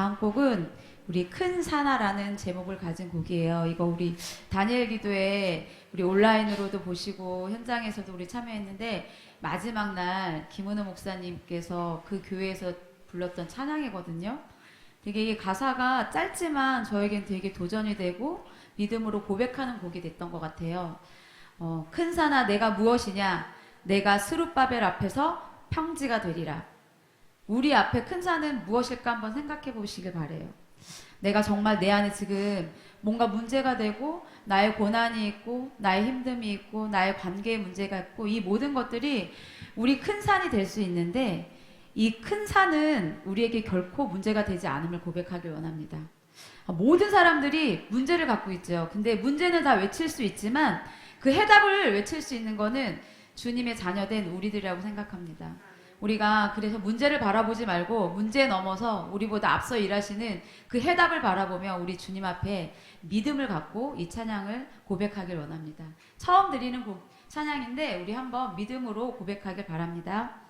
다음 곡은 우리 큰 사나라는 제목을 가진 곡이에요. 이거 우리 다니엘 기도회 우리 온라인으로도 보시고 현장에서도 우리 참여했는데 마지막 날 김은호 목사님께서 그 교회에서 불렀던 찬양이거든요. 되게 이게 가사가 짧지만 저에겐 되게 도전이 되고 믿음으로 고백하는 곡이 됐던 것 같아요. 큰 산아 내가 무엇이냐? 내가 스룹바벨 앞에서 평지가 되리라. 우리 앞에 큰 산은 무엇일까 한번 생각해 보시길 바래요. 내가 정말 내 안에 지금 뭔가 문제가 되고 나의 고난이 있고 나의 힘듦이 있고 나의 관계에 문제가 있고 이 모든 것들이 우리 큰 산이 될 수 있는데 이 큰 산은 우리에게 결코 문제가 되지 않음을 고백하길 원합니다. 모든 사람들이 문제를 갖고 있죠. 근데 문제는 다 외칠 수 있지만 그 해답을 외칠 수 있는 거는 주님의 자녀된 우리들이라고 생각합니다. 우리가 그래서 문제를 바라보지 말고 문제에 넘어서 우리보다 앞서 일하시는 그 해답을 바라보며 우리 주님 앞에 믿음을 갖고 이 찬양을 고백하길 원합니다. 처음 드리는 찬양인데 우리 한번 믿음으로 고백하길 바랍니다.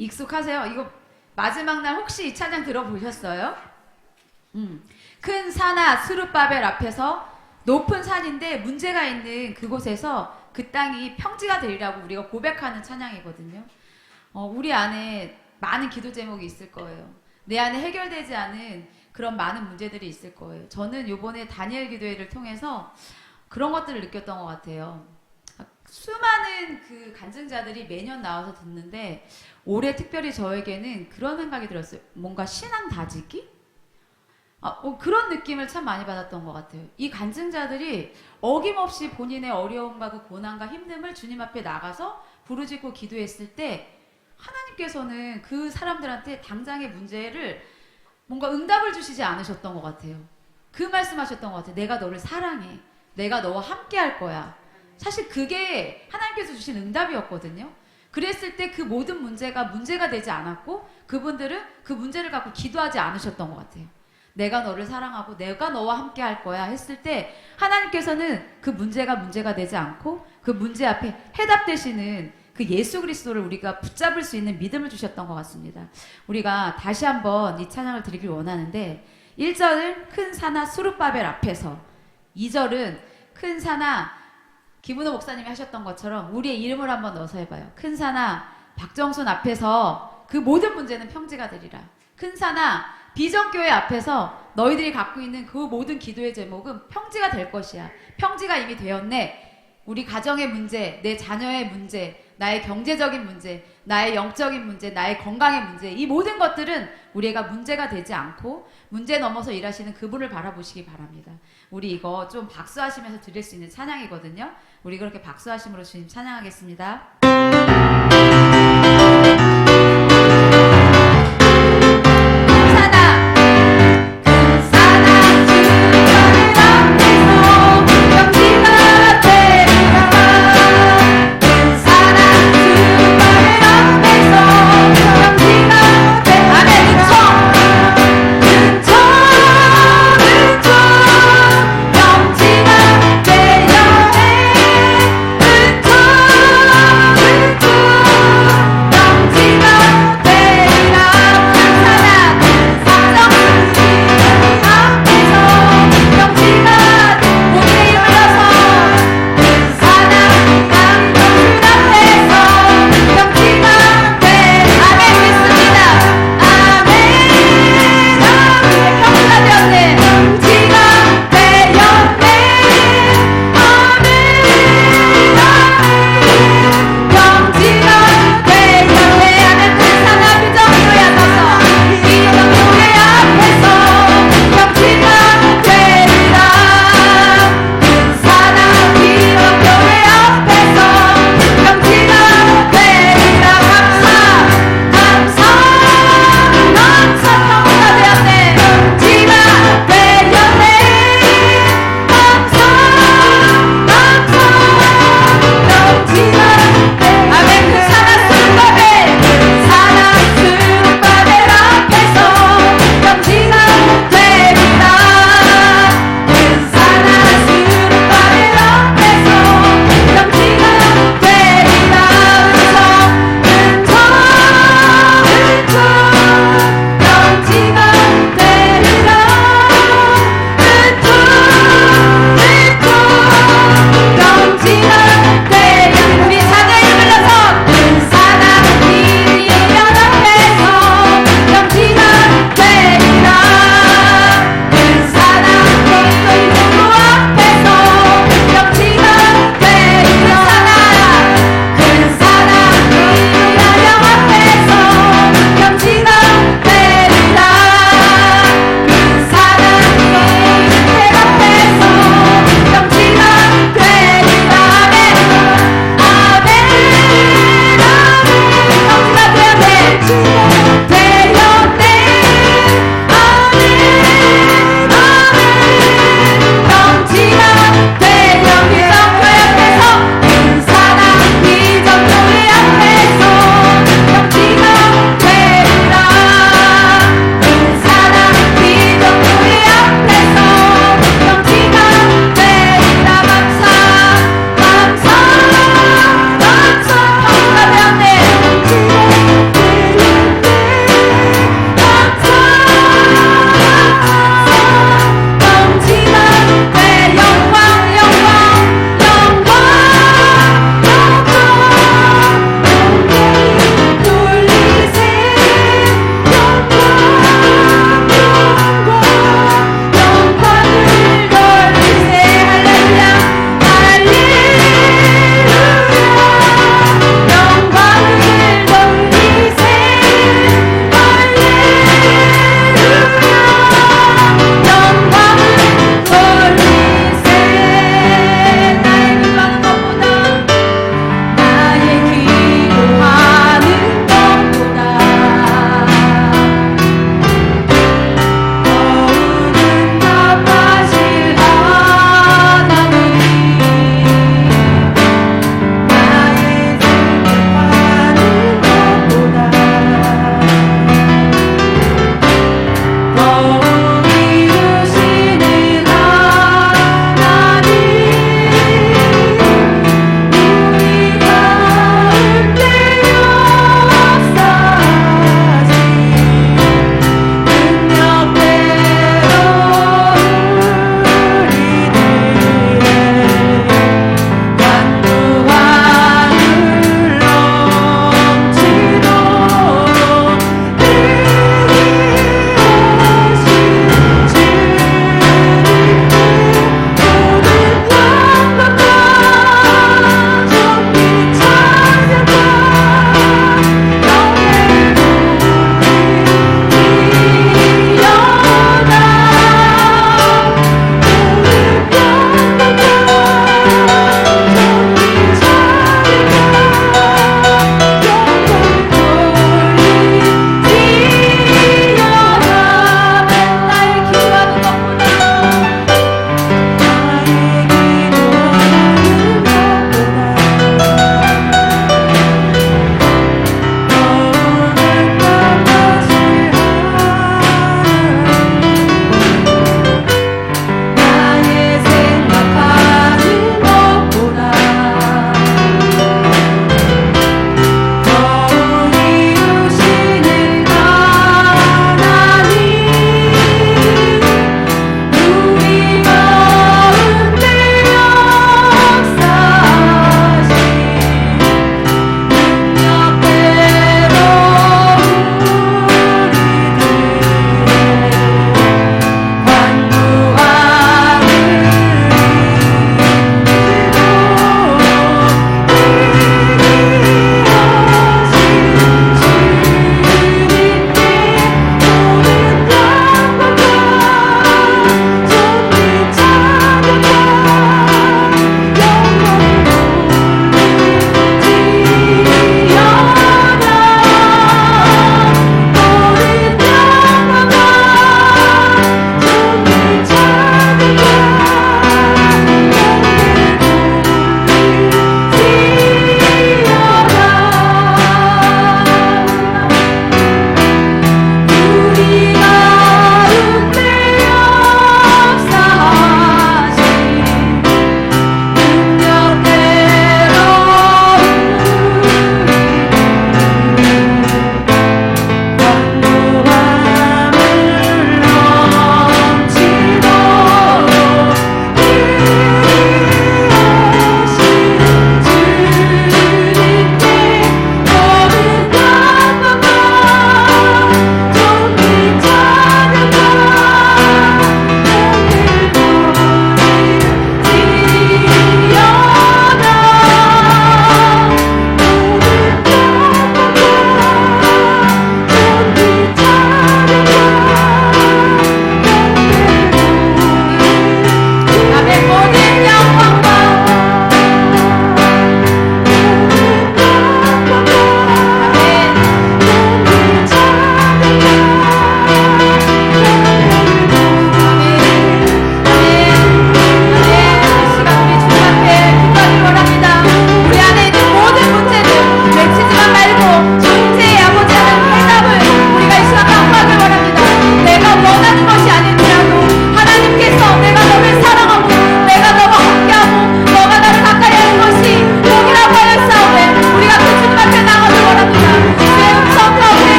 익숙하세요? 이거 마지막 날 혹시 이 찬양 들어보셨어요? 큰 산아 스룹바벨 앞에서 높은 산인데 문제가 있는 그곳에서 그 땅이 평지가 되리라고 우리가 고백하는 찬양이거든요. 우리 안에 많은 기도 제목이 있을 거예요. 내 안에 해결되지 않은 그런 많은 문제들이 있을 거예요. 저는 이번에 다니엘 기도회를 통해서 그런 것들을 느꼈던 것 같아요. 수많은 그 간증자들이 매년 나와서 듣는데 올해 특별히 저에게는 그런 생각이 들었어요. 뭔가 신앙 다지기? 그런 느낌을 참 많이 받았던 것 같아요. 이 간증자들이 어김없이 본인의 어려움과 그 고난과 힘듦을 주님 앞에 나가서 부르짖고 기도했을 때 하나님께서는 그 사람들한테 당장의 문제를 뭔가 응답을 주시지 않으셨던 것 같아요. 그 말씀하셨던 것 같아요. 내가 너를 사랑해. 내가 너와 함께 할 거야. 사실 그게 하나님께서 주신 응답이었거든요. 그랬을 때 그 모든 문제가 되지 않았고 그분들은 그 문제를 갖고 기도하지 않으셨던 것 같아요. 내가 너를 사랑하고 내가 너와 함께 할 거야 했을 때 하나님께서는 그 문제가 되지 않고 그 문제 앞에 해답되시는 그 예수 그리스도를 우리가 붙잡을 수 있는 믿음을 주셨던 것 같습니다. 우리가 다시 한번 이 찬양을 드리길 원하는데 1절은 큰 산아 스룹바벨 앞에서 2절은 큰 산아 김은호 목사님이 하셨던 것처럼 우리의 이름을 한번 넣어서 해봐요. 큰 산아 박정순 앞에서 그 모든 문제는 평지가 되리라. 큰 산아 비전교회 앞에서 너희들이 갖고 있는 그 모든 기도의 제목은 평지가 될 것이야. 평지가 이미 되었네. 우리 가정의 문제, 내 자녀의 문제, 나의 경제적인 문제, 나의 영적인 문제, 나의 건강의 문제, 이 모든 것들은 우리가 문제가 되지 않고 문제 넘어서 일하시는 그분을 바라보시기 바랍니다. 우리 이거 좀 박수하시면서 드릴 수 있는 찬양이거든요. 우리 그렇게 박수하심으로 주님 찬양하겠습니다. 큰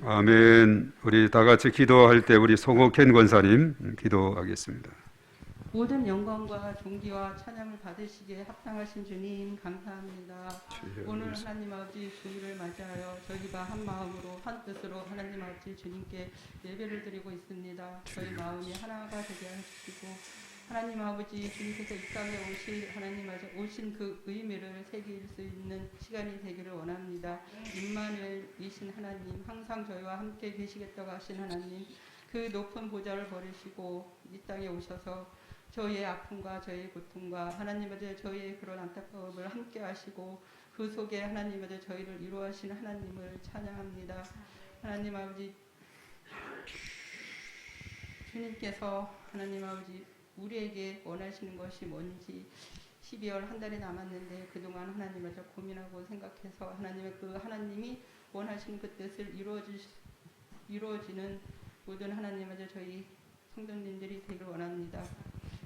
아멘. 우리 다 같이 기도할 때 우리 송옥현 권사님 기도하겠습니다. 모든 영광과 존귀와 찬양을 받으시기에 합당하신 주님 감사합니다. 오늘 하나님 아버지 주일을 맞이하여 저희가 한 마음으로 한 뜻으로 하나님 아버지 주님께 예배를 드리고 있습니다. 저희 마음이 하나가 되게 하시고 하나님 아버지 주님께서 이 땅에 오신 그 의미를 새길 수 있는 시간이 되기를 원합니다. 임마누엘이신 하나님, 항상 저희와 함께 계시겠다고 하신 하나님, 그 높은 보좌를 버리시고 이 땅에 오셔서 저희의 아픔과 저희의 고통과 하나님 아버지 저희의 그런 안타까움을 함께 하시고 그 속에 하나님 아버지 저희를 이루하신 하나님을 찬양합니다. 하나님 아버지 주님께서 하나님 아버지 우리에게 원하시는 것이 뭔지 12월 한 달이 남았는데 그동안 하나님 아버지 고민하고 생각해서 하나님이 원하시는 그 뜻을 이루어지는 모든 하나님 아버지 저희 성도님들이 되길 원합니다.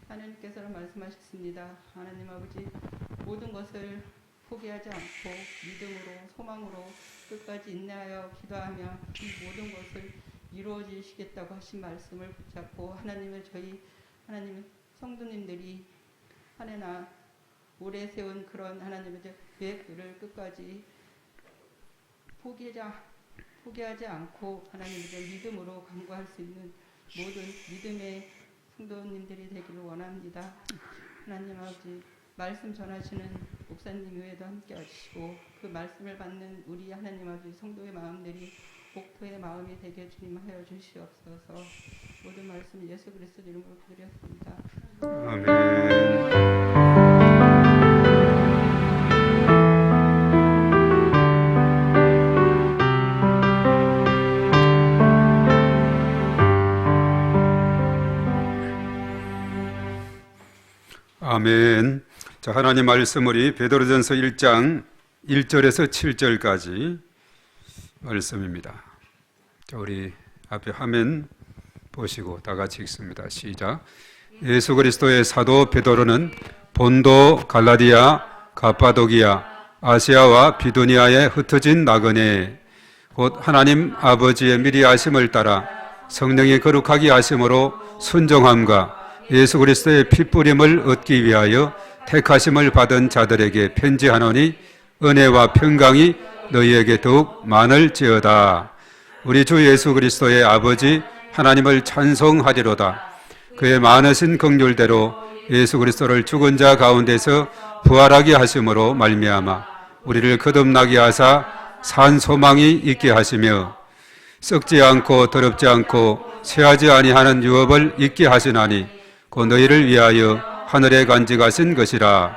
하나님께서는 말씀하셨습니다. 하나님 아버지 모든 것을 포기하지 않고 믿음으로 소망으로 끝까지 인내하여 기도하며 이 모든 것을 이루어지시겠다고 하신 말씀을 붙잡고 하나님 성도님들이 한 해나 오래 세운 그런 하나님의 계획들을 끝까지 포기하지 않고 하나님의 믿음으로 간구할 수 있는 모든 믿음의 성도님들이 되기를 원합니다. 하나님 아버지 말씀 전하시는 목사님 외에도 함께 하시고 그 말씀을 받는 우리 하나님 아버지 성도의 마음들이 복토의 마음이 되게 주님 하여 주시옵소서. 모든 말씀 예수 그리스도 이름으로 기도드렸습니다. 아멘. 아멘. 자, 하나님 말씀 우리 베드로전서 1장 1절에서 7절까지 말씀입니다. 자, 우리 앞에 화면 보시고 다 같이 읽습니다. 시작. 예수 그리스도의 사도 베드로는 본도, 갈라디아, 가파도기아, 아시아와 비두니아에 흩어진 나그네 곧 하나님 아버지의 미리 아심을 따라 성령의 거룩하게 하심으로 순종함과 예수 그리스도의 피뿌림을 얻기 위하여 택하심을 받은 자들에게 편지하노니 은혜와 평강이 너희에게 더욱 많을지어다. 우리 주 예수 그리스도의 아버지 하나님을 찬송하리로다. 그의 많으신 긍휼대로 예수 그리스도를 죽은 자 가운데서 부활하게 하심으로 말미암아 우리를 거듭나게 하사 산 소망이 있게 하시며 썩지 않고 더럽지 않고 쇠하지 아니하는 유업을 있게 하시나니 곧 너희를 위하여 하늘에 간직하신 것이라.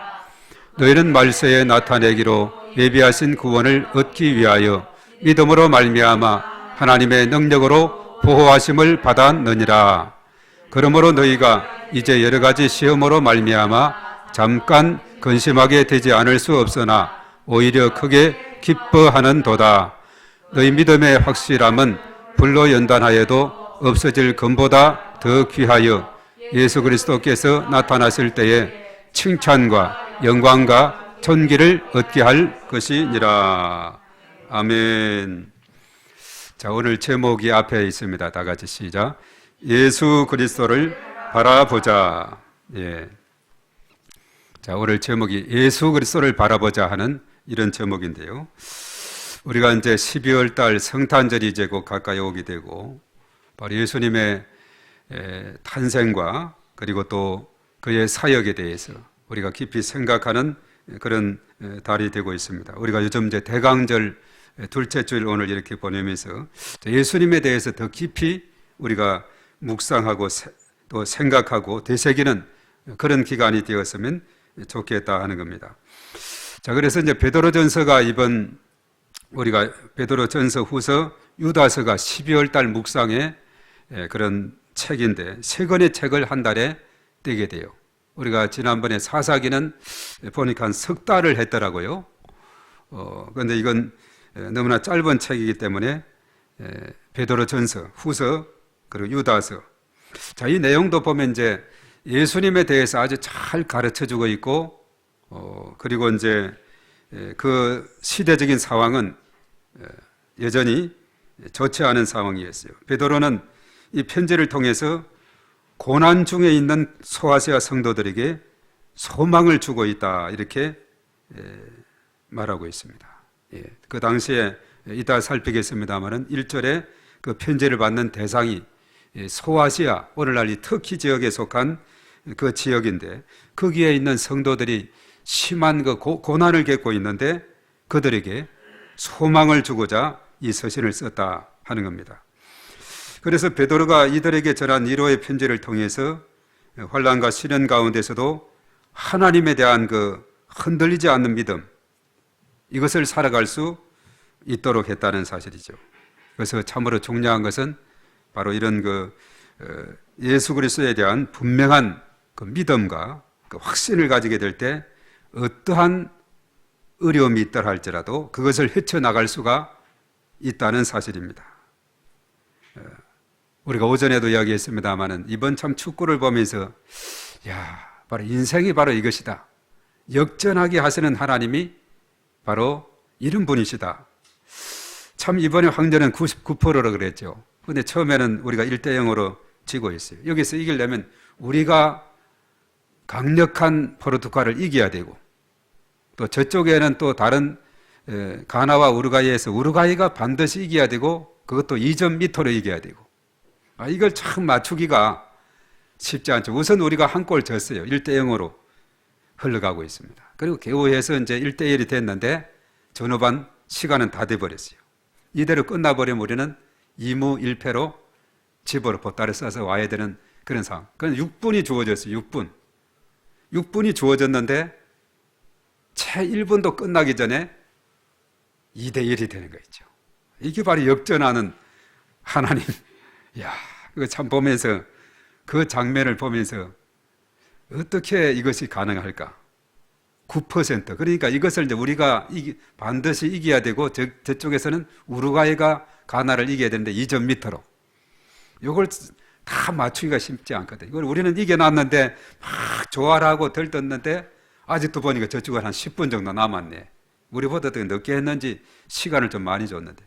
너희는 말세에 나타내기로 예비하신 구원을 얻기 위하여 믿음으로 말미암아 하나님의 능력으로 보호하심을 받았느니라. 그러므로 너희가 이제 여러 가지 시험으로 말미암아 잠깐 근심하게 되지 않을 수 없으나 오히려 크게 기뻐하는도다. 너희 믿음의 확실함은 불로 연단하여도 없어질 금보다 더 귀하여 예수 그리스도께서 나타나실 때에 칭찬과 영광과 존귀를 얻게 할 것이니라. 아멘. 자, 오늘 제목이 앞에 있습니다. 다 같이 시작. 예수 그리스도를 바라보자. 예. 자, 오늘 제목이 예수 그리스도를 바라보자 하는 이런 제목인데요. 우리가 이제 12월 달 성탄절이 이제 곧 가까이 오게 되고 바로 예수님의 탄생과 그리고 또 그의 사역에 대해서 우리가 깊이 생각하는 그런 달이 되고 있습니다. 우리가 요즘 이제 대강절 둘째 주일 오늘 이렇게 보내면서 예수님에 대해서 더 깊이 우리가 묵상하고 또 생각하고 되새기는 그런 기간이 되었으면 좋겠다 하는 겁니다. 자, 그래서 이제 베드로전서가 이번 우리가 베드로전서 후서 유다서가 12월 달 묵상의 그런 책인데 세 권의 책을 한 달에 떼게 돼요. 우리가 지난번에 사사기는 보니까 한 석 달을 했더라고요. 그런데 이건 너무나 짧은 책이기 때문에 베드로전서, 후서, 그리고 유다서. 자, 이 내용도 보면 이제 예수님에 대해서 아주 잘 가르쳐주고 있고, 그리고 이제 그 시대적인 상황은 여전히 좋지 않은 상황이었어요. 베드로는 이 편지를 통해서 고난 중에 있는 소아시아 성도들에게 소망을 주고 있다, 이렇게 말하고 있습니다. 그 당시에 이따 살피겠습니다만은 1절에 그 편지를 받는 대상이 소아시아, 오늘날 이 터키 지역에 속한 그 지역인데, 거기에 있는 성도들이 심한 그 고난을 겪고 있는데 그들에게 소망을 주고자 이 서신을 썼다 하는 겁니다. 그래서 베드로가 이들에게 전한 위로의 편지를 통해서 환난과 시련 가운데서도 하나님에 대한 그 흔들리지 않는 믿음, 이것을 살아갈 수 있도록 했다는 사실이죠. 그래서 참으로 중요한 것은 바로 이런 예수 그리스도에 대한 분명한 그 믿음과 그 확신을 가지게 될 때 어떠한 어려움이 있다 할지라도 그것을 헤쳐나갈 수가 있다는 사실입니다. 우리가 오전에도 이야기했습니다마는 이번 참 축구를 보면서 바로 인생이 바로 이것이다, 역전하게 하시는 하나님이 바로 이런 분이시다. 참 이번에 황제는 99%라 그랬죠. 근데 처음에는 우리가 1대0으로 지고 있어요. 여기서 이기려면 우리가 강력한 포르투갈을 이겨야 되고, 또 저쪽에는 또 다른 가나와 우루과이에서 우루과이가 반드시 이겨야 되고, 그것도 2점 미터로 이겨야 되고, 이걸 참 맞추기가 쉽지 않죠. 우선 우리가 한 골 졌어요. 1대0으로 흘러가고 있습니다. 그리고 개우해서 이제 1대1이 됐는데 전후반 시간은 다 돼버렸어요. 이대로 끝나버리면 우리는 2무 1패로 집으로 보따리 싸서 와야 되는 그런 상황. 그건 6분이 주어졌어요. 6분이 주어졌는데 채 1분도 끝나기 전에 2대1이 되는 거 있죠. 이게 바로 역전하는 하나님. 그거 참 보면서, 그 장면을 보면서 어떻게 이것이 가능할까? 9%. 그러니까 이것을 이제 우리가 반드시 이겨야 되고, 저쪽에서는 우루과이가 가나를 이겨야 되는데 2점 미터로. 이걸 다 맞추기가 쉽지 않거든. 이걸 우리는 이겨놨는데 막 조화하고 들떴는데 아직도 보니까 저쪽은 한 10분 정도 남았네. 우리보다 더 늦게 했는지 시간을 좀 많이 줬는데,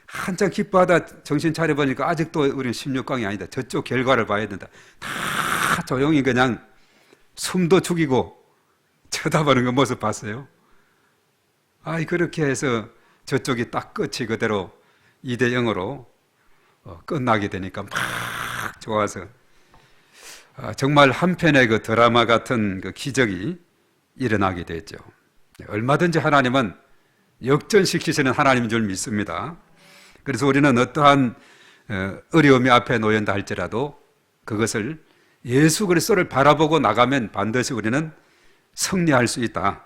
한참 기뻐하다 정신 차려보니까 아직도 우리는 16강이 아니다. 저쪽 결과를 봐야 된다. 다 조용히 그냥 숨도 죽이고 쳐다보는 그 모습 봤어요? 그렇게 해서 저쪽이 딱 끝이 그대로 2대0으로 끝나게 되니까 막 좋아서 정말 한편의 그 드라마 같은 그 기적이 일어나게 됐죠. 얼마든지 하나님은 역전시키시는 하나님인 줄 믿습니다. 그래서 우리는 어떠한 어려움이 앞에 놓인다 할지라도 그것을 예수 그리스도를 바라보고 나가면 반드시 우리는 승리할 수 있다.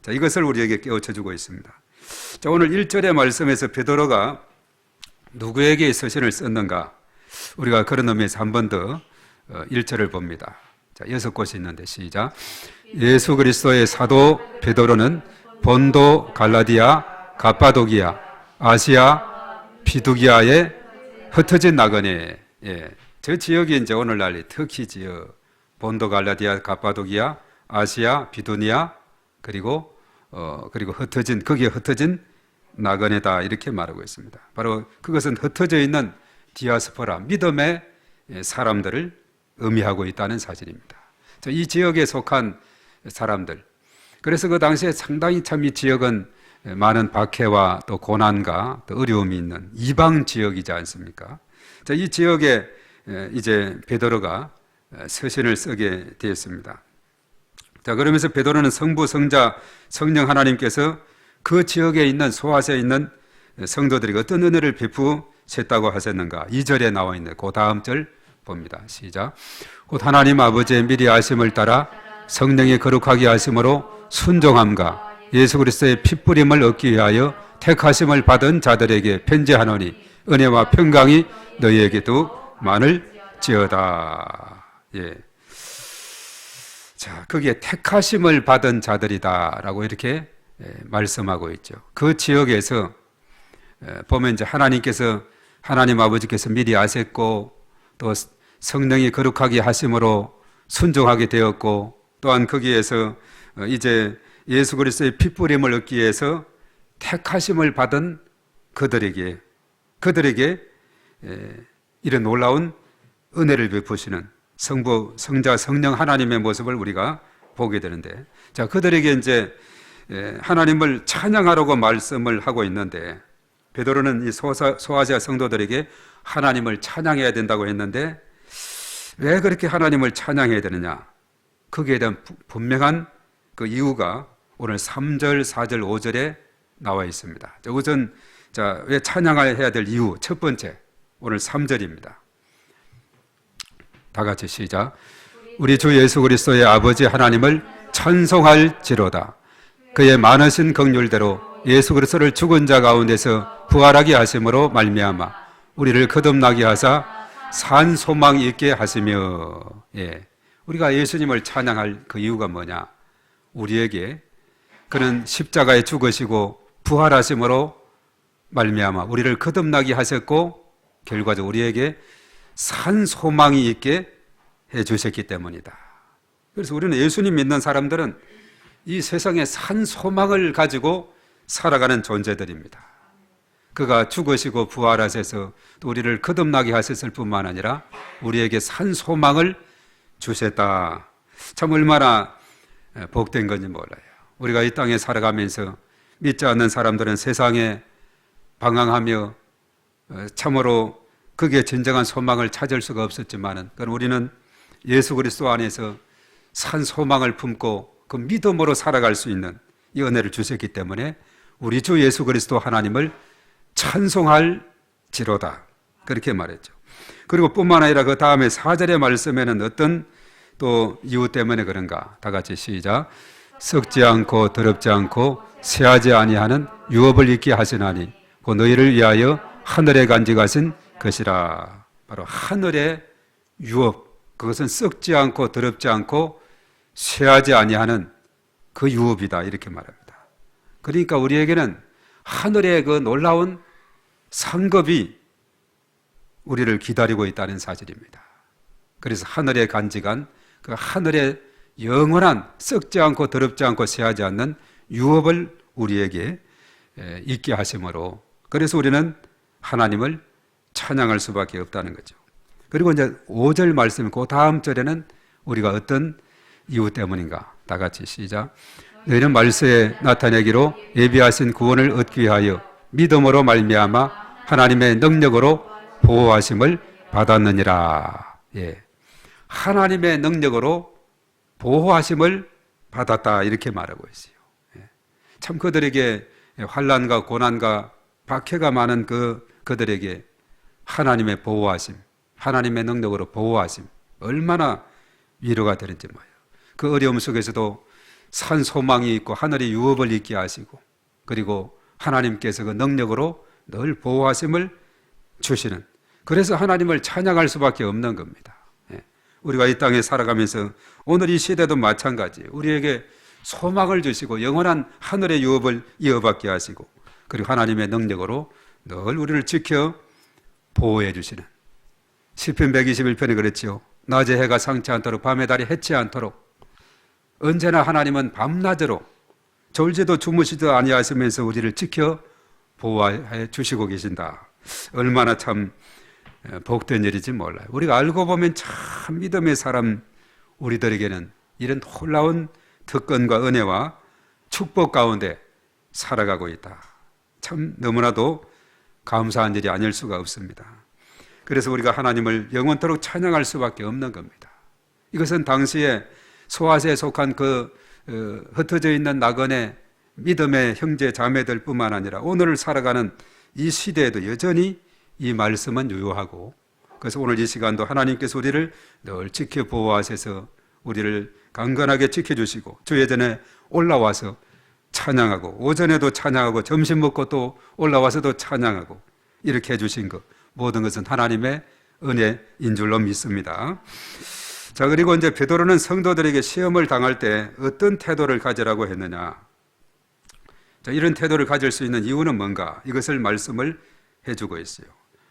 자, 이것을 우리에게 깨우쳐 주고 있습니다. 자, 오늘 1절의 말씀에서 베드로가 누구에게 서신을 썼는가? 우리가 그런 의미에서 한 번 더 1절을 봅니다. 자, 6곳이 있는데 시작. 예수 그리스도의 사도 베드로는 본도, 갈라디아, 갑바도기아, 아시아, 비두기아에 흩어진 나그네. 저 지역이 이제 오늘날 터키 지역, 본도, 갈라디아, 갑바도기아, 아시아, 비두니아, 그리고 거기에 흩어진 나그네다, 이렇게 말하고 있습니다. 바로 그것은 흩어져 있는 디아스포라, 믿음의 사람들을 의미하고 있다는 사실입니다. 이 지역에 속한 사람들. 그래서 그 당시에 상당히 참 이 지역은 많은 박해와 또 고난과 또 어려움이 있는 이방 지역이지 않습니까? 자, 이 지역에 이제 베드로가 서신을 쓰게 되었습니다. 자, 그러면서 베드로는 성부, 성자, 성령 하나님께서 그 지역에 있는 소아시아에 있는 성도들에게 어떤 은혜를 베푸셨다고 하셨는가? 2절에 나와 있는 그 다음 절 봅니다. 시작. 곧 하나님 아버지의 미리 아심을 따라 성령의 거룩하게 하심으로 순종함과 예수 그리스도의 핏부림을 얻기 위하여 택하심을 받은 자들에게 편지하노니 은혜와 평강이 너희에게도 많을지어다. 자, 거기에 택하심을 받은 자들이다라고 이렇게 말씀하고 있죠. 그 지역에서 보면 이제 하나님 아버지께서 미리 아셨고, 또 성령이 거룩하게 하심으로 순종하게 되었고, 또한 거기에서 이제 예수 그리스도의 핏부림을 얻기 위해서 택하심을 받은 그들에게 그들에게 이런 놀라운 은혜를 베푸시는 성부, 성자, 성령 하나님의 모습을 우리가 보게 되는데, 자, 그들에게 이제 하나님을 찬양하라고 말씀을 하고 있는데, 베드로는 이 소아시아 성도들에게 하나님을 찬양해야 된다고 했는데, 왜 그렇게 하나님을 찬양해야 되느냐? 거기에 대한 분명한 그 이유가 오늘 3절, 4절, 5절에 나와 있습니다. 우선 왜 찬양해야 될 이유 첫 번째, 오늘 3절입니다. 다 같이 시작. 우리 주 예수 그리스도의 아버지 하나님을 찬송할지로다. 그의 많으신 긍휼대로 예수 그리스도를 죽은 자 가운데서 부활하게 하심으로 말미암아 우리를 거듭나게 하사 산 소망 있게 하시며. 우리가 예수님을 찬양할 그 이유가 뭐냐? 우리에게 그는 십자가에 죽으시고 부활하심으로 말미암아 우리를 거듭나게 하셨고, 결과적으로 우리에게 산 소망이 있게 해 주셨기 때문이다. 그래서 우리는 예수님 믿는 사람들은 이 세상에 산 소망을 가지고 살아가는 존재들입니다. 그가 죽으시고 부활하셔서 또 우리를 거듭나게 하셨을 뿐만 아니라 우리에게 산 소망을 주셨다. 참 얼마나 복된 건지 몰라요. 우리가 이 땅에 살아가면서 믿지 않는 사람들은 세상에 방황하며 참으로 그게 진정한 소망을 찾을 수가 없었지만은, 우리는 예수 그리스도 안에서 산 소망을 품고 그 믿음으로 살아갈 수 있는 이 은혜를 주셨기 때문에 우리 주 예수 그리스도 하나님을 찬송할지로다, 그렇게 말했죠. 그리고 뿐만 아니라 그 다음에 4절의 말씀에는 어떤 또 이유 때문에 그런가? 다 같이 시작. 썩지 않고 더럽지 않고 쇠하지 아니하는 유업을 있게 하시나니 그 너희를 위하여 하늘에 간직하신 것이라. 바로 하늘의 유업, 그것은 썩지 않고 더럽지 않고 쇠하지 아니하는 그 유업이다, 이렇게 말합니다. 그러니까 우리에게는 하늘의 그 놀라운 상급이 우리를 기다리고 있다는 사실입니다. 그래서 하늘에 간직한 그 하늘의 영원한 썩지 않고 더럽지 않고 쇠하지 않는 유업을 우리에게 있게 하심으로, 그래서 우리는 하나님을 찬양할 수밖에 없다는 거죠. 그리고 이제 5절 말씀, 그 다음 절에는 우리가 어떤 이유 때문인가? 다 같이 시작. 너희는 말세에 나타내기로 예비하신 구원을 얻기 위하여 믿음으로 말미암아 하나님의 능력으로 보호하심을 받았느니라. 하나님의 능력으로 보호하심을 받았다, 이렇게 말하고 있어요. 참 그들에게 환난과 고난과 박해가 많은 그들에게 하나님의 보호하심, 하나님의 능력으로 보호하심, 얼마나 위로가 되는지 뭐예요. 그 어려움 속에서도 산 소망이 있고 하늘의 유업을 있게 하시고, 그리고 하나님께서 그 능력으로 늘 보호하심을 주시는, 그래서 하나님을 찬양할 수밖에 없는 겁니다. 우리가 이 땅에 살아가면서 오늘 이 시대도 마찬가지예요. 우리에게 소망을 주시고 영원한 하늘의 유업을 이어받게 하시고, 그리고 하나님의 능력으로 늘 우리를 지켜 보호해 주시는, 시편 121편에 그랬지요. 낮에 해가 상치 않도록 밤에 달이 해치 않도록 언제나 하나님은 밤낮으로 졸지도 주무시도 아니하시면서 우리를 지켜 보호해 주시고 계신다. 얼마나 참 복된 일이지 몰라요. 우리가 알고 보면 참 믿음의 사람 우리들에게는 이런 놀라운 특권과 은혜와 축복 가운데 살아가고 있다. 참 너무나도 감사한 일이 아닐 수가 없습니다. 그래서 우리가 하나님을 영원토록 찬양할 수밖에 없는 겁니다. 이것은 당시에 소아시아에 속한 흩어져 있는 나그네 믿음의 형제 자매들 뿐만 아니라 오늘을 살아가는 이 시대에도 여전히 이 말씀은 유효하고, 그래서 오늘 이 시간도 하나님께서 우리를 늘 지켜 보호하셔서 우리를 강건하게 지켜주시고, 주의 전에 올라와서 찬양하고, 오전에도 찬양하고, 점심 먹고 또 올라와서도 찬양하고, 이렇게 해주신 것, 모든 것은 하나님의 은혜인 줄로 믿습니다. 자, 그리고 이제 베드로는 성도들에게 시험을 당할 때 어떤 태도를 가지라고 했느냐? 자, 이런 태도를 가질 수 있는 이유는 뭔가? 이것을 말씀을 해주고 있어요.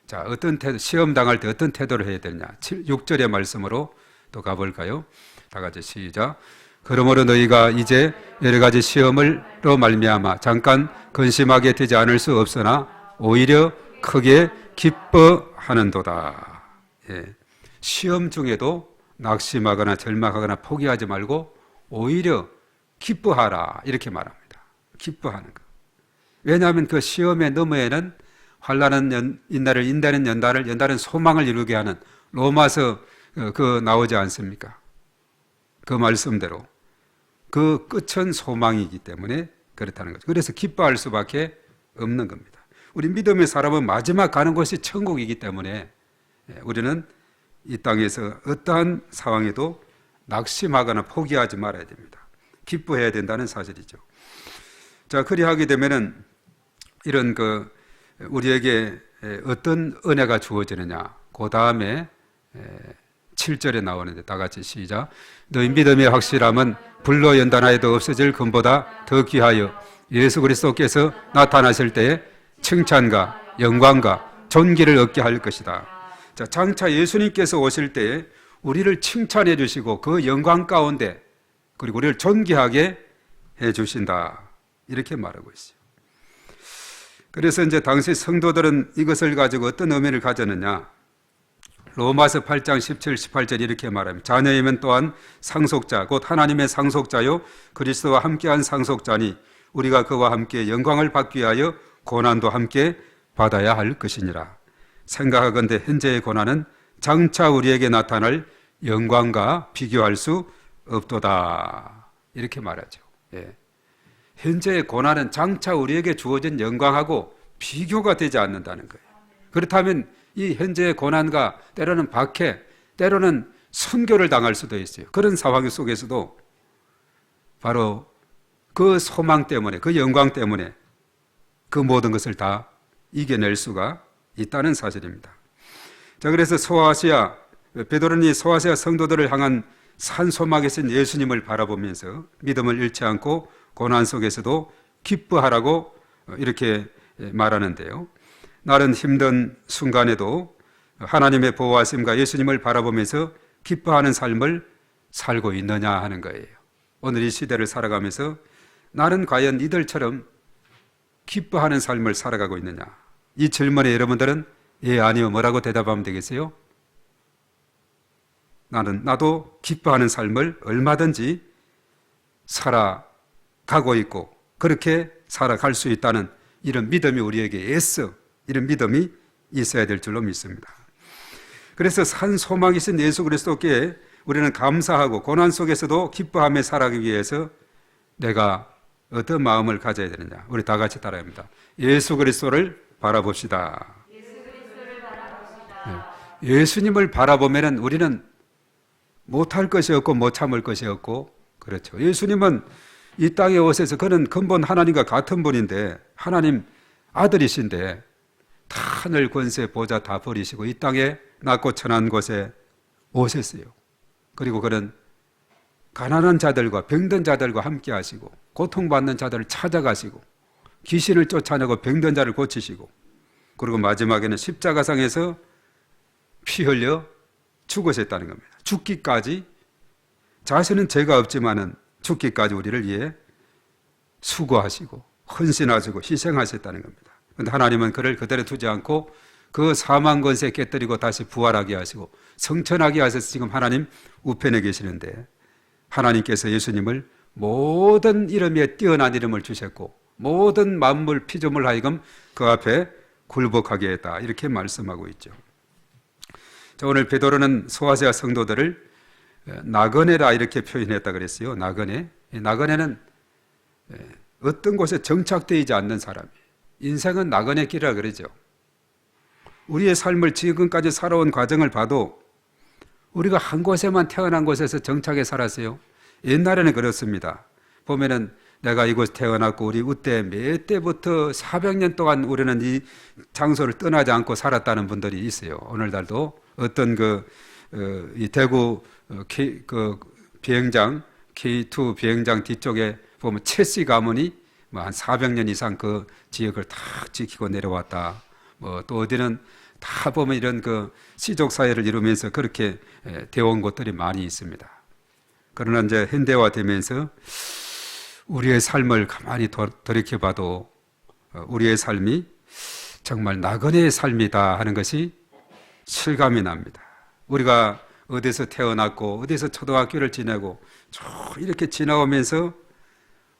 자, 어떤 태도, 시험 당할 때 어떤 태도를 해야 되느냐? 6절의 말씀으로 또 가볼까요? 다 같이 시작. 그러므로 너희가 이제 여러 가지 시험으로 말미암아 잠깐 근심하게 되지 않을 수 없으나 오히려 크게 기뻐하는도다. 예. 시험 중에도 낙심하거나 절망하거나 포기하지 말고 오히려 기뻐하라 이렇게 말합니다. 기뻐하는 것. 왜냐하면 그 시험의 너머에는 환난은 인날을 인다는 연달은 소망을 이루게 하는 로마서 그 나오지 않습니까? 그 말씀대로 그 끝은 소망이기 때문에 그렇다는 거죠. 그래서 기뻐할 수밖에 없는 겁니다. 우리 믿음의 사람은 마지막 가는 곳이 천국이기 때문에 우리는 이 땅에서 어떠한 상황에도 낙심하거나 포기하지 말아야 됩니다. 기뻐해야 된다는 사실이죠. 자, 그리하게 되면은 이런 우리에게 어떤 은혜가 주어지느냐. 그 다음에 7절에 나오는데 다 같이 시작. 너희 믿음의 확실함은 불로 연단하여도 없어질 금보다 더 귀하여 예수 그리스도께서 나타나실 때에 칭찬과 영광과 존귀를 얻게 할 것이다. 자, 장차 예수님께서 오실 때에 우리를 칭찬해 주시고 그 영광 가운데 그리고 우리를 존귀하게 해 주신다. 이렇게 말하고 있어요. 그래서 이제 당시 성도들은 이것을 가지고 어떤 의미를 가졌느냐. 로마서 8장 17, 18절 이렇게 말합니다. 자녀이면 또한 상속자, 곧 하나님의 상속자요 그리스도와 함께한 상속자니 우리가 그와 함께 영광을 받기 위하여 고난도 함께 받아야 할 것이니라. 생각하건대 현재의 고난은 장차 우리에게 나타날 영광과 비교할 수 없도다. 이렇게 말하죠. 예. 현재의 고난은 장차 우리에게 주어진 영광하고 비교가 되지 않는다는 거예요. 그렇다면 이 현재의 고난과 때로는 박해, 때로는 순교를 당할 수도 있어요. 그런 상황 속에서도 바로 그 소망 때문에, 그 영광 때문에 그 모든 것을 다 이겨낼 수가 있다는 사실입니다. 자, 그래서 베드로는 소아시아 성도들을 향한 산소막에 쓴 예수님을 바라보면서 믿음을 잃지 않고 고난 속에서도 기뻐하라고 이렇게 말하는데요. 나는 힘든 순간에도 하나님의 보호하심과 예수님을 바라보면서 기뻐하는 삶을 살고 있느냐 하는 거예요. 오늘 이 시대를 살아가면서 나는 과연 이들처럼 기뻐하는 삶을 살아가고 있느냐? 이 질문에 여러분들은 예, 아니요, 뭐라고 대답하면 되겠어요? 나도 기뻐하는 삶을 얼마든지 살아가고 있고 그렇게 살아갈 수 있다는 이런 믿음이 우리에게 애써 이런 믿음이 있어야 될 줄로 믿습니다. 그래서 산 소망이신 예수 그리스도께 우리는 감사하고 고난 속에서도 기뻐하며 살아가기 위해서 내가 어떤 마음을 가져야 되느냐. 우리 다 같이 따라야 합니다. 예수 그리스도를 바라봅시다. 예수님을 바라보면 우리는 못할 것이 없고 못 참을 것이 없고 그렇죠. 예수님은 이 땅에 오셔서 그는 근본 하나님과 같은 분인데 하나님 아들이신데 다 하늘 권세 보좌 다 버리시고 이 땅에 낮고 천한 곳에 오셨어요. 그리고 그는 가난한 자들과 병든 자들과 함께 하시고 고통받는 자들을 찾아가시고 귀신을 쫓아내고 병든 자를 고치시고 그리고 마지막에는 십자가상에서 피 흘려 죽으셨다는 겁니다. 죽기까지 자신은 죄가 없지만은 죽기까지 우리를 위해 수고하시고 헌신하시고 희생하셨다는 겁니다. 그런데 하나님은 그를 그대로 두지 않고 그 사망 권세 깨뜨리고 다시 부활하게 하시고 성천하게 하셔서 지금 하나님 우편에 계시는데 하나님께서 예수님을 모든 이름에 뛰어난 이름을 주셨고 모든 만물 피조물 하여금 그 앞에 굴복하게 했다. 이렇게 말씀하고 있죠. 자, 오늘 베드로는 소아시아 성도들을 나그네라 이렇게 표현했다 그랬어요. 나그네. 나그네는 어떤 곳에 정착되지 않는 사람이에요. 인생은 나그네 길이라 그러죠. 우리의 삶을 지금까지 살아온 과정을 봐도 우리가 한 곳에만 태어난 곳에서 정착해 살았어요. 옛날에는 그렇습니다. 보면은 내가 이곳 태어났고 우리 우때 몇 때부터 400년 동안 우리는 이 장소를 떠나지 않고 살았다는 분들이 있어요. 오늘날도 어떤 이 대구 비행장 K2 비행장 뒤쪽에 보면 최씨 가문이 한 400년 이상 그 지역을 다 지키고 내려왔다. 또 어디는 다 보면 이런 시족 사회를 이루면서 그렇게 되어온 곳들이 많이 있습니다. 그러나 이제 현대화되면서 우리의 삶을 가만히 돌이켜봐도 우리의 삶이 정말 나그네의 삶이다 하는 것이 실감이 납니다. 우리가 어디서 태어났고 어디서 초등학교를 지내고 쭉 이렇게 지나오면서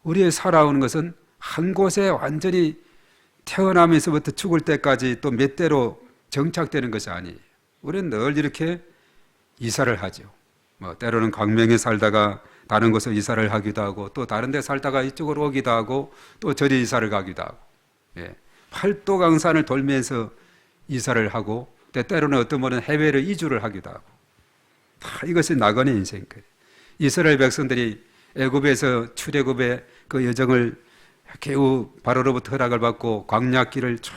우리의 살아오는 것은 한 곳에 완전히 태어나면서부터 죽을 때까지 또 몇 대로 정착되는 것이 아니에요. 우리는 늘 이렇게 이사를 하죠. 뭐 때로는 광명에 살다가 다른 곳에 이사를 하기도 하고 또 다른 데 살다가 이쪽으로 오기도 하고 또 저리 이사를 가기도 하고, 예. 팔도강산을 돌면서 이사를 하고 때로는 어떤 분은 해외로 이주를 하기도 하고, 다 이것이 나그네 인생이에요. 이스라엘 백성들이 애굽에서 출애굽의 그 여정을 겨우 바로로부터 허락을 받고 광야길을 쭉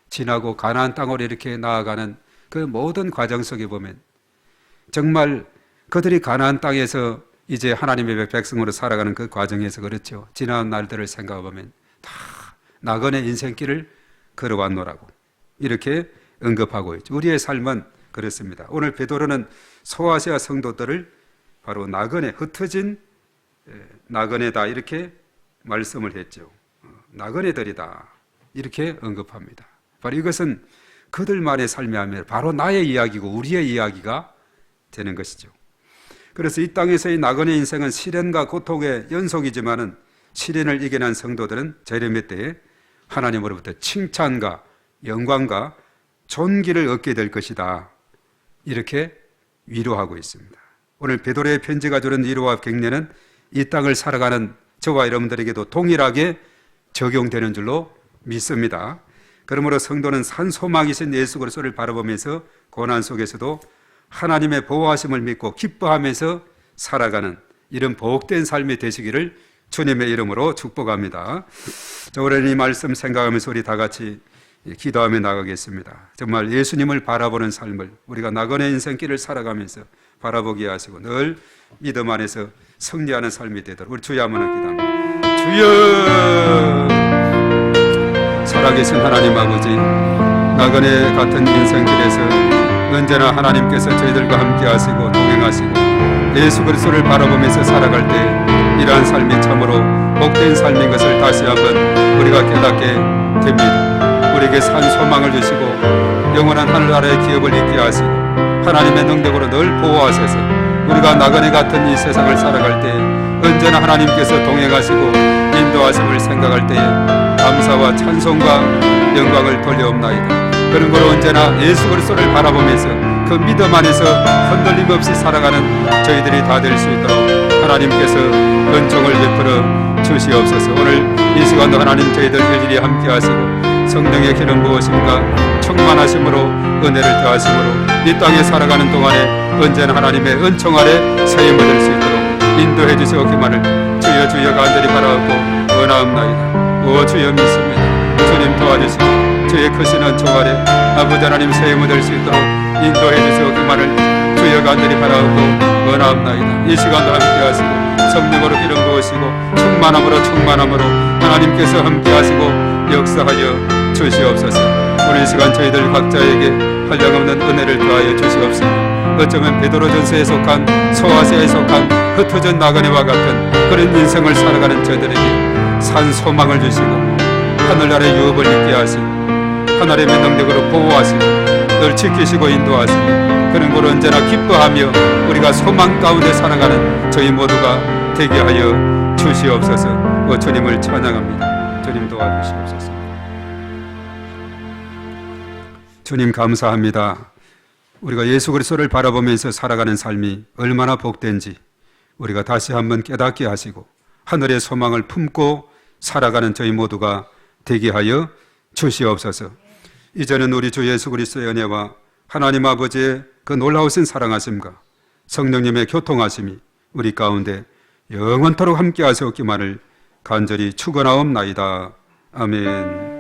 지나고 가나안 땅으로 이렇게 나아가는 그 모든 과정 속에 보면 정말 그들이 가나안 땅에서 이제 하나님의 백성으로 살아가는 그 과정에서 그렇죠. 지난 날들을 생각해 보면 다 나그네 인생길을 걸어왔노라고 이렇게 언급하고 있죠. 우리의 삶은 그렇습니다. 오늘 베드로는 소아시아 성도들을 바로 나그네, 흩어진 나그네다 이렇게 말씀을 했죠. 나그네들이다 이렇게 언급합니다. 바로 이것은 그들만의 삶이 아니라 바로 나의 이야기고 우리의 이야기가 되는 것이죠. 그래서 이 땅에서의 나그네 인생은 시련과 고통의 연속이지만은 시련을 이겨낸 성도들은 재림의 때에 하나님으로부터 칭찬과 영광과 존귀를 얻게 될 것이다. 이렇게 위로하고 있습니다. 오늘 베드로의 편지가 주는 위로와 격려는 이 땅을 살아가는 저와 여러분들에게도 동일하게 적용되는 줄로 믿습니다. 그러므로 성도는 산 소망이신 예수 그리스도를 바라보면서 고난 속에서도 하나님의 보호하심을 믿고 기뻐하면서 살아가는 이런 복된 삶이 되시기를 주님의 이름으로 축복합니다. 자, 오늘 이 말씀 생각하면서 우리 다 같이 기도하며 나가겠습니다. 정말 예수님을 바라보는 삶을 우리가 나그네 인생길을 살아가면서 바라보게 하시고 늘 믿음 안에서 승리하는 삶이 되도록 우리 주여 한번 기도합니다. 주여, 살아계신 하나님 아버지, 나그네 같은 인생길에서 언제나 하나님께서 저희들과 함께 하시고 동행하시고 예수 그리스도를 바라보면서 살아갈 때 이러한 삶이 참으로 복된 삶인 것을 다시 한번 우리가 깨닫게 됩니다. 우리에게 산 소망을 주시고 영원한 하늘나라의 기업을 있게 하시고 하나님의 능력으로 늘 보호하셔서 우리가 나그네 같은 이 세상을 살아갈 때 언제나 하나님께서 동행하시고 인도하심을 생각할 때에 감사와 찬송과 영광을 돌려옵나이다. 그런 걸로 언제나 예수 그리스도를 바라보면서 그 믿음 안에서 흔들림 없이 살아가는 저희들이 다 될 수 있도록 하나님께서 은총을 베풀어 주시옵소서. 오늘 이 시간도 하나님 저희들 일일이 함께 하시고 성령의 기름 부으심과 충만하심으로 은혜를 더하심으로 이 땅에 살아가는 동안에 언제나 하나님의 은총 아래 세임을 얻을 수 있도록 인도해 주시옵기만을 주여 주여 간절히 바라옵고 원하옵나이다. 오 주여 믿습니다. 주님 도와주시고 주의 크신 은총 아래 아버지 하나님 세임을 얻을 수 있도록 인도해 주시옵기만을 주여 간절히 바라옵고 원하옵나이다. 이 시간도 함께 하시고 성령으로 기름 부으시고 충만함으로 하나님께서 함께 하시고 역사하여 주시옵소서. 오늘 이 시간 저희들 각자에게 한량없는 은혜를 더하여 주시옵소서. 어쩌면 베드로전서에 속한 소아시아에 속한 흩어진 나그네와 같은 그런 인생을 살아가는 저들에게 산 소망을 주시고 하늘나라의 유업을 있게 하시고 하나님의 능력으로 보호하시고 늘 지키시고 인도하시고 그런 걸 언제나 기뻐하며 우리가 소망 가운데 살아가는 저희 모두가 되게 하여 주시옵소서. 주님을 찬양합니다. 주님 도와주시옵소서. 주님 감사합니다. 우리가 예수 그리스도를 바라보면서 살아가는 삶이 얼마나 복된지 우리가 다시 한번 깨닫게 하시고 하늘의 소망을 품고 살아가는 저희 모두가 되게 하여 주시옵소서. 이제는 우리 주 예수 그리스도의 은혜와 하나님 아버지의 그 놀라우신 사랑하심과 성령님의 교통하심이 우리 가운데 영원토록 함께 하시옵기만을 간절히 축원하옵나이다. 아멘.